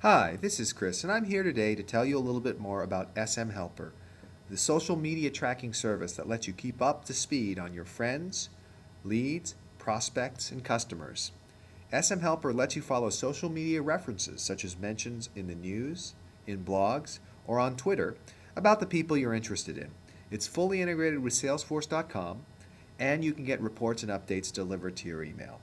Hi, this is Chris, and I'm here today to tell you a little bit more about SMHelper, the social media tracking service that lets you keep up to speed on your friends, leads, prospects, and customers. SMHelper lets you follow social media references such as mentions in the news, in blogs, or on Twitter about the people you're interested in. It's fully integrated with Salesforce.com, and you can get reports and updates delivered to your email.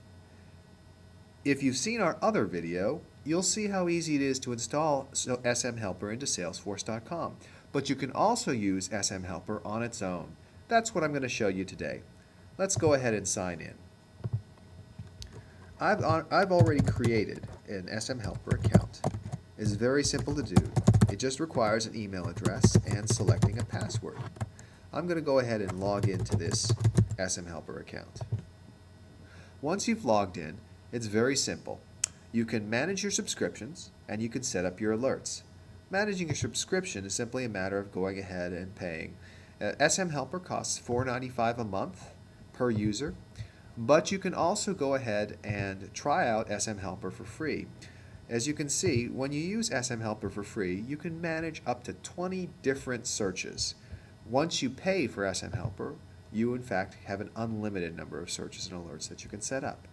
If you've seen our other video, you'll see how easy it is to install SMHelper into Salesforce.com. But you can also use SMHelper on its own. That's what I'm going to show you today. Let's go ahead and sign in. I've already created an SMHelper account. It's very simple to do. It just requires an email address and selecting a password. I'm going to go ahead and log into this SMHelper account. Once you've logged in, it's very simple. You can manage your subscriptions and you can set up your alerts. Managing your subscription is simply a matter of going ahead and paying. SMHelper costs $4.95 a month per user, but you can also go ahead and try out SMHelper for free. As you can see, when you use SMHelper for free, you can manage up to 20 different searches. Once you pay for SMHelper, you in fact have an unlimited number of searches and alerts that you can set up.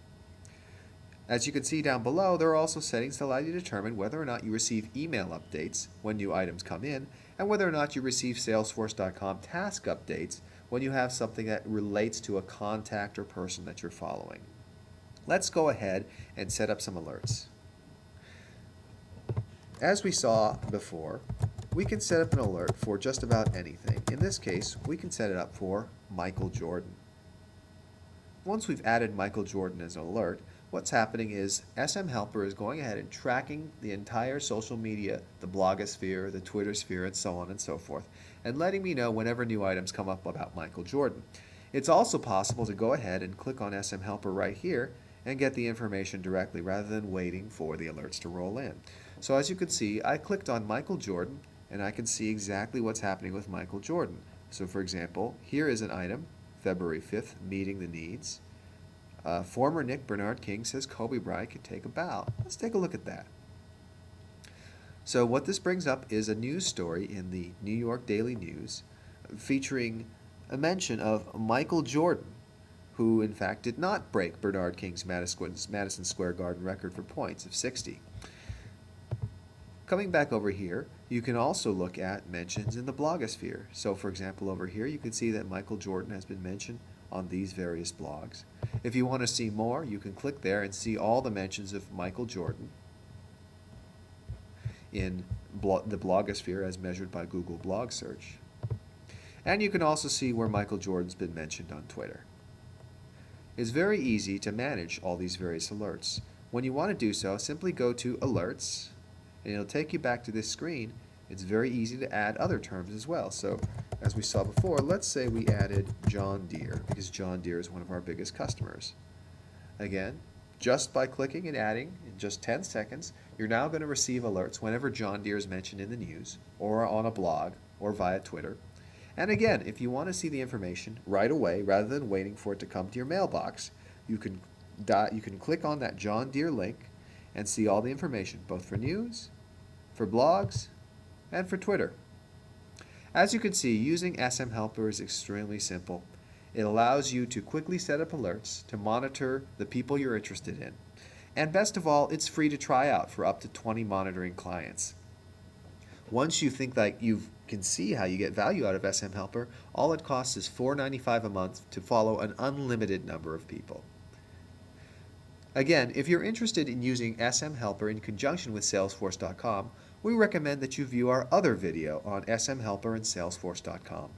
As you can see down below, there are also settings that allow you to determine whether or not you receive email updates when new items come in, and whether or not you receive Salesforce.com task updates when you have something that relates to a contact or person that you're following. Let's go ahead and set up some alerts. As we saw before, we can set up an alert for just about anything. In this case, we can set it up for Michael Jordan. Once we've added Michael Jordan as an alert, what's happening is SMHelper is going ahead and tracking the entire social media, the blogosphere, the Twitter sphere, and so on and so forth, and letting me know whenever new items come up about Michael Jordan. It's also possible to go ahead and click on SMHelper right here and get the information directly rather than waiting for the alerts to roll in. So as you can see, I clicked on Michael Jordan and I can see exactly what's happening with Michael Jordan. So for example, here is an item, February 5th, meeting the needs. Former Nick Bernard King says Kobe Bryant could take a bow. Let's take a look at that. So what this brings up is a news story in the New York Daily News featuring a mention of Michael Jordan, who in fact did not break Bernard King's Madison Square Garden record for points of 60. Coming back over here, you can also look at mentions in the blogosphere. So for example, over here you can see that Michael Jordan has been mentioned on these various blogs. If you want to see more, you can click there and see all the mentions of Michael Jordan in the blogosphere as measured by Google Blog Search. And you can also see where Michael Jordan's been mentioned on Twitter. It's very easy to manage all these various alerts. When you want to do so, simply go to Alerts, and it'll take you back to this screen. It's very easy to add other terms as well. So as we saw before, let's say we added John Deere, because John Deere is one of our biggest customers. Again, just by clicking and adding in just 10 seconds, you're now going to receive alerts whenever John Deere is mentioned in the news, or on a blog, or via Twitter. And again, if you want to see the information right away, rather than waiting for it to come to your mailbox, you can click on that John Deere link and see all the information, both for news, for blogs, and for Twitter. As you can see, using SMHelper is extremely simple. It allows you to quickly set up alerts to monitor the people you're interested in. And best of all, it's free to try out for up to 20 monitoring clients. Once you think that you can see how you get value out of SMHelper, all it costs is $4.95 a month to follow an unlimited number of people. Again, if you're interested in using SMHelper in conjunction with Salesforce.com, we recommend that you view our other video on SMHelper and Salesforce.com.